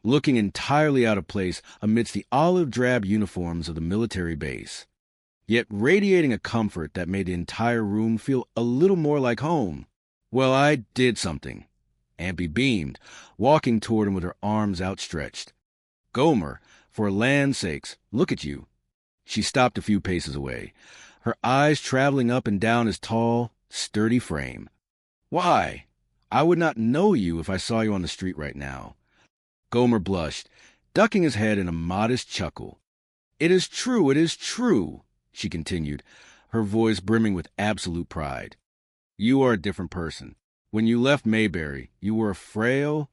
looking entirely out of place amidst the olive-drab uniforms of the military base, yet radiating a comfort that made the entire room feel a little more like home. "Well, I did something." Ampy beamed, walking toward him with her arms outstretched. "Gomer, for land's sakes, look at you." She stopped a few paces away, her eyes traveling up and down his tall, sturdy frame. "Why? I would not know you if I saw you on the street right now." Gomer blushed, ducking his head in a modest chuckle. It is true," she continued, her voice brimming with absolute pride. "You are a different person. When you left Mayberry, you were a frail,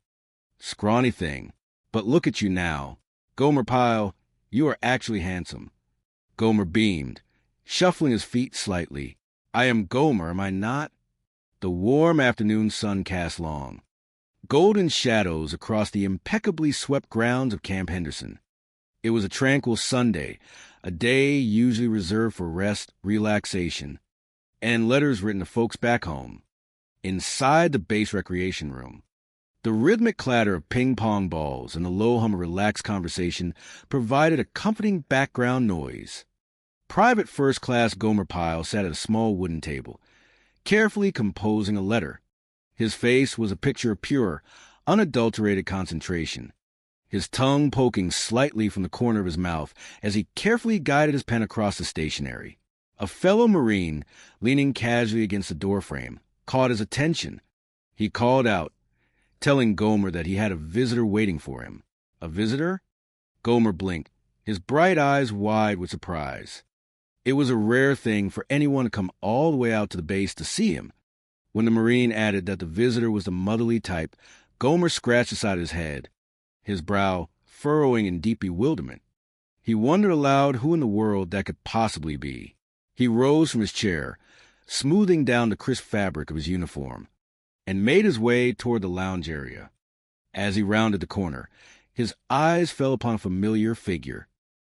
scrawny thing. But look at you now. Gomer-Pyle, you are actually handsome." Gomer beamed, shuffling his feet slightly. "I am Gomer, am I not?" The warm afternoon sun cast long, golden shadows across the impeccably swept grounds of Camp Henderson. It was a tranquil Sunday, a day usually reserved for rest, relaxation, and letters written to folks back home. Inside the base recreation room, the rhythmic clatter of ping-pong balls and the low hum of relaxed conversation provided a comforting background noise. Private First Class Gomer-Pyle sat at a small wooden table, carefully composing a letter. His face was a picture of pure, unadulterated concentration, his tongue poking slightly from the corner of his mouth as he carefully guided his pen across the stationery. A fellow Marine, leaning casually against the doorframe, caught his attention. He called out, telling Gomer that he had a visitor waiting for him. A visitor? Gomer blinked, his bright eyes wide with surprise. It was a rare thing for anyone to come all the way out to the base to see him. When the Marine added that the visitor was the motherly type, Gomer scratched the side of his head, his brow furrowing in deep bewilderment. He wondered aloud who in the world that could possibly be. He rose from his chair, smoothing down the crisp fabric of his uniform, and made his way toward the lounge area. As he rounded the corner, his eyes fell upon a familiar figure,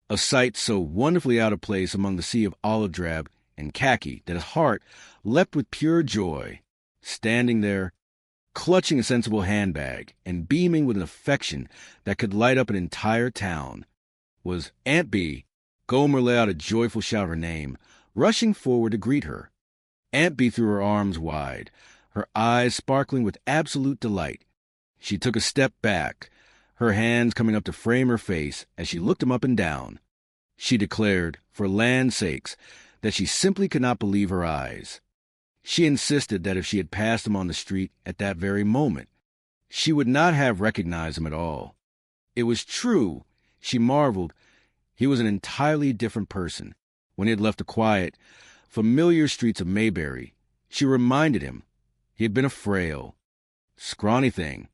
a sight so wonderfully out of place among the sea of olive drab and khaki that his heart leapt with pure joy. Standing there, clutching a sensible handbag and beaming with an affection that could light up an entire town, was Aunt Bee. Gomer let out a joyful shout of her name, rushing forward to greet her. Aunt Bee threw her arms wide, her eyes sparkling with absolute delight. She took a step back, her hands coming up to frame her face as she looked him up and down. She declared, for land's sakes, that she simply could not believe her eyes. She insisted that if she had passed him on the street at that very moment, she would not have recognized him at all. It was true, she marveled, he was an entirely different person. When he had left the quiet, familiar streets of Mayberry, she reminded him he had been a frail, scrawny thing.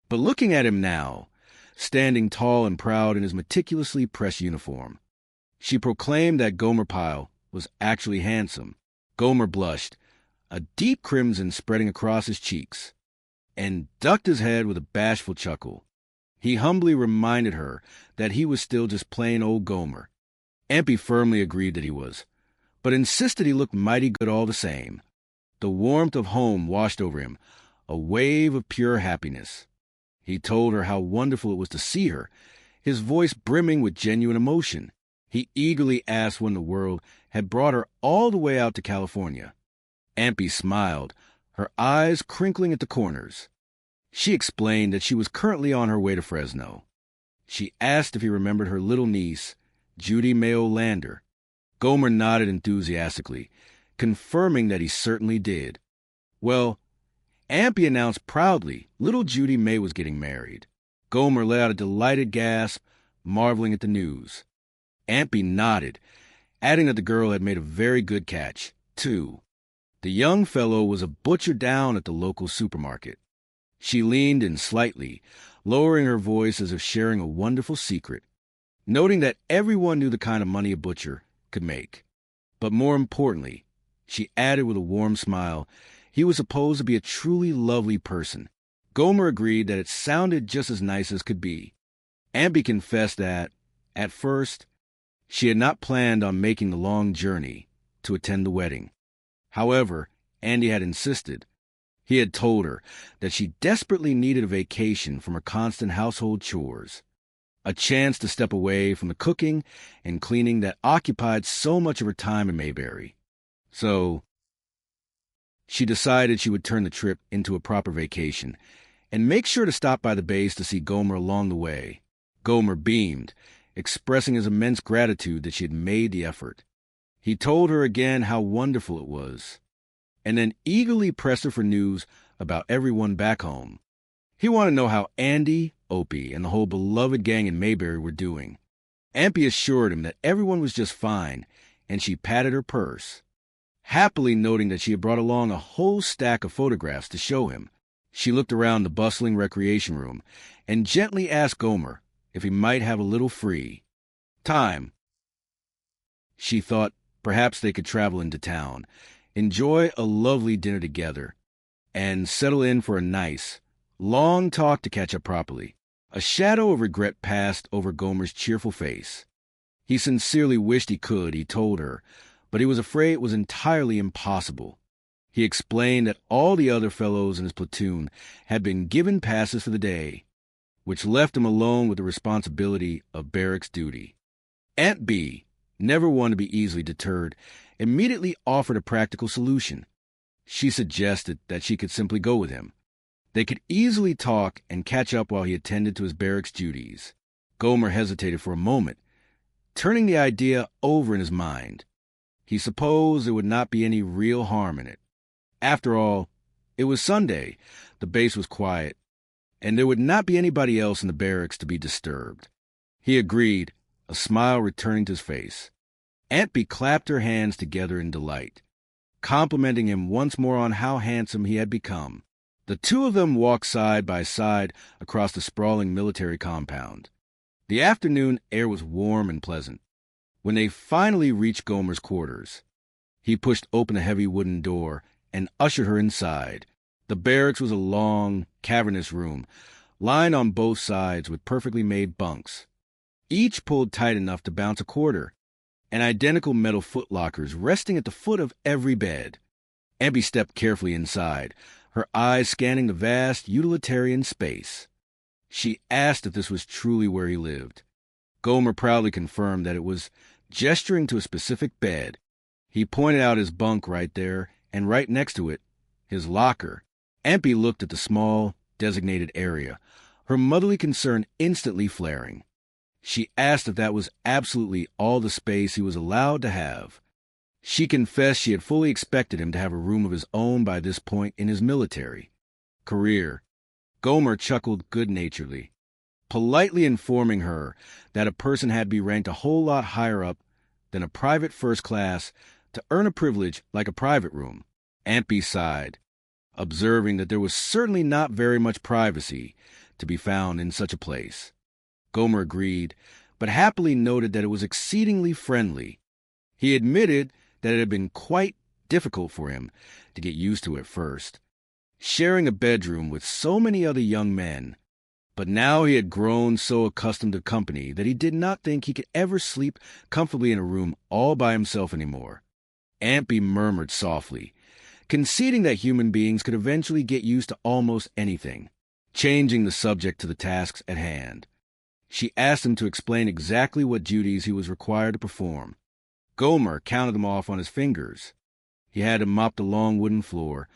But looking at him now, standing tall and proud in his meticulously pressed uniform, she proclaimed that Gomer-Pyle was actually handsome. Gomer blushed, a deep crimson spreading across his cheeks, and ducked his head with a bashful chuckle. He humbly reminded her that he was still just plain old Gomer. Ampy firmly agreed that he was, but insisted he looked mighty good all the same. The warmth of home washed over him, a wave of pure happiness. He told her how wonderful it was to see her, his voice brimming with genuine emotion. He eagerly asked when the world had brought her all the way out to California. Ampy smiled, her eyes crinkling at the corners. She explained that she was currently on her way to Fresno. She asked if he remembered her little niece, Judy Mayo Lander. Gomer nodded enthusiastically, confirming that he certainly did. Well, Ampy announced proudly little Judy May was getting married. Gomer let out a delighted gasp, marveling at the news. Ampy nodded, adding that the girl had made a very good catch, too. The young fellow was a butcher down at the local supermarket. She leaned in slightly, lowering her voice as if sharing a wonderful secret, noting that everyone knew the kind of money a butcher could make. But more importantly, she added with a warm smile, he was supposed to be a truly lovely person. Gomer agreed that it sounded just as nice as could be. Ampy confessed that, at first, she had not planned on making the long journey to attend the wedding. However, Andy had insisted. He had told her that she desperately needed a vacation from her constant household chores, a chance to step away from the cooking and cleaning that occupied so much of her time in Mayberry. So she decided she would turn the trip into a proper vacation and make sure to stop by the base to see Gomer along the way. Gomer beamed, expressing his immense gratitude that she had made the effort. He told her again how wonderful it was, and then eagerly pressed her for news about everyone back home. He wanted to know how Andy, Opie, and the whole beloved gang in Mayberry were doing. Ampy assured him that everyone was just fine, and she patted her purse, happily noting that she had brought along a whole stack of photographs to show him. She looked around the bustling recreation room and gently asked Gomer if he might have a little free time. She thought perhaps they could travel into town, enjoy a lovely dinner together, and settle in for a nice, long talk to catch up properly. A shadow of regret passed over Gomer's cheerful face. He sincerely wished he could, he told her, but he was afraid it was entirely impossible. He explained that all the other fellows in his platoon had been given passes for the day, which left him alone with the responsibility of barracks duty. Aunt B, never one to be easily deterred, immediately offered a practical solution. She suggested that she could simply go with him. They could easily talk and catch up while he attended to his barracks duties. Gomer hesitated for a moment, turning the idea over in his mind. He supposed there would not be any real harm in it. After all, it was Sunday, the base was quiet, and there would not be anybody else in the barracks to be disturbed. He agreed, a smile returning to his face. Aunt B clapped her hands together in delight, complimenting him once more on how handsome he had become. The two of them walked side by side across the sprawling military compound. The afternoon air was warm and pleasant. When they finally reached Gomer's quarters, he pushed open a heavy wooden door and ushered her inside. The barracks was a long, cavernous room, lined on both sides with perfectly made bunks, each pulled tight enough to bounce a quarter, and identical metal footlockers resting at the foot of every bed. Abby stepped carefully inside, her eyes scanning the vast utilitarian space. She asked if this was truly where he lived. Gomer proudly confirmed that it was, gesturing to a specific bed. He pointed out his bunk right there, and right next to it, his locker. Ampy looked at the small, designated area, her motherly concern instantly flaring. She asked if that was absolutely all the space he was allowed to have. She confessed she had fully expected him to have a room of his own by this point in his military career. Gomer chuckled good-naturedly, politely informing her that a person had to be ranked a whole lot higher up than a private first class to earn a privilege like a private room. Ampy sighed, observing that there was certainly not very much privacy to be found in such a place. Gomer agreed, but happily noted that it was exceedingly friendly. He admitted that it had been quite difficult for him to get used to at first, sharing a bedroom with so many other young men. But now he had grown so accustomed to company that he did not think he could ever sleep comfortably in a room all by himself anymore. Ampy murmured softly, conceding that human beings could eventually get used to almost anything, changing the subject to the tasks at hand. She asked him to explain exactly what duties he was required to perform. Gomer counted them off on his fingers. He had to mop the long wooden floor,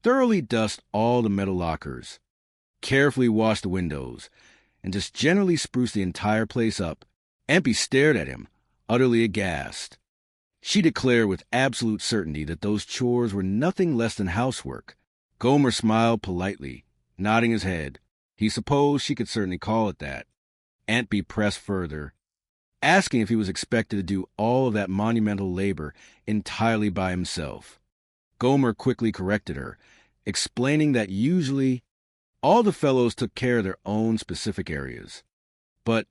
thoroughly dust all the metal lockers, carefully wash the windows, and just generally spruce the entire place up. Ampy stared at him, utterly aghast. She declared with absolute certainty that those chores were nothing less than housework. Gomer smiled politely, nodding his head. He supposed she could certainly call it that. Ampy pressed further, asking if he was expected to do all of that monumental labor entirely by himself. Gomer quickly corrected her, explaining that usually all the fellows took care of their own specific areas. But,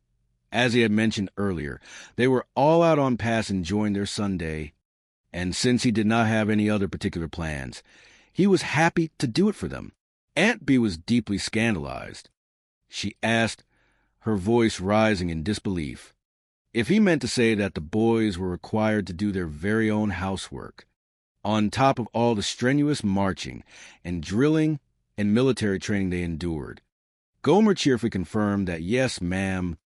as he had mentioned earlier, they were all out on pass enjoying their Sunday, and since he did not have any other particular plans, he was happy to do it for them. Aunt B was deeply scandalized. She asked, her voice rising in disbelief, if he meant to say that the boys were required to do their very own housework. on top of all the strenuous marching and drilling and military training they endured. Gomer cheerfully confirmed that yes, ma'am,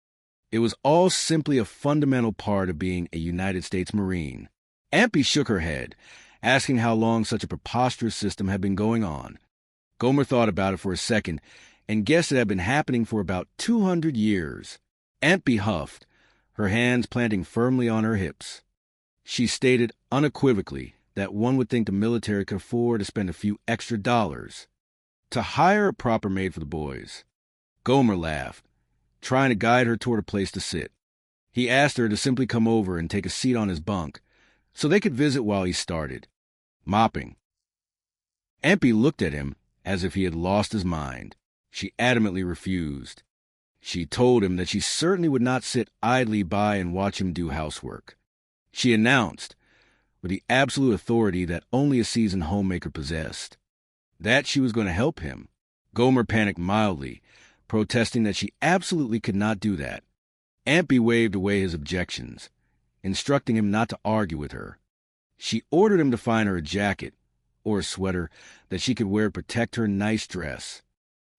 it was all simply a fundamental part of being a United States Marine. Ampy shook her head, asking how long such a preposterous system had been going on. Gomer thought about it for a second and guessed it had been happening for about 200 years. Ampy huffed, her hands planting firmly on her hips. She stated unequivocally that one would think the military could afford to spend a few extra dollars to hire a proper maid for the boys. Gomer laughed, trying to guide her toward a place to sit. He asked her to simply come over and take a seat on his bunk so they could visit while he started mopping. Ampy looked at him as if he had lost his mind. She adamantly refused. She told him that she certainly would not sit idly by and watch him do housework. She announced, with the absolute authority that only a seasoned homemaker possessed, that she was going to help him. Gomer panicked mildly, protesting that she absolutely could not do that. Ampy waved away his objections, instructing him not to argue with her. She ordered him to find her a jacket or a sweater that she could wear to protect her nice dress,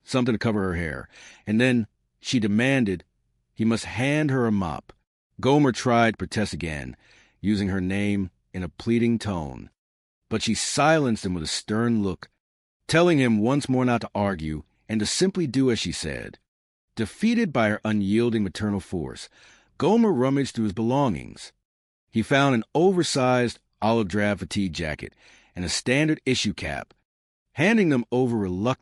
something to cover her hair, and then she demanded he must hand her a mop. Gomer tried to protest again, using her name in a pleading tone, but she silenced him with a stern look, telling him once more not to argue and to simply do as she said. Defeated by her unyielding maternal force, Gomer rummaged through his belongings. He found an oversized olive drab fatigue jacket and a standard issue cap. Handing them over reluctantly,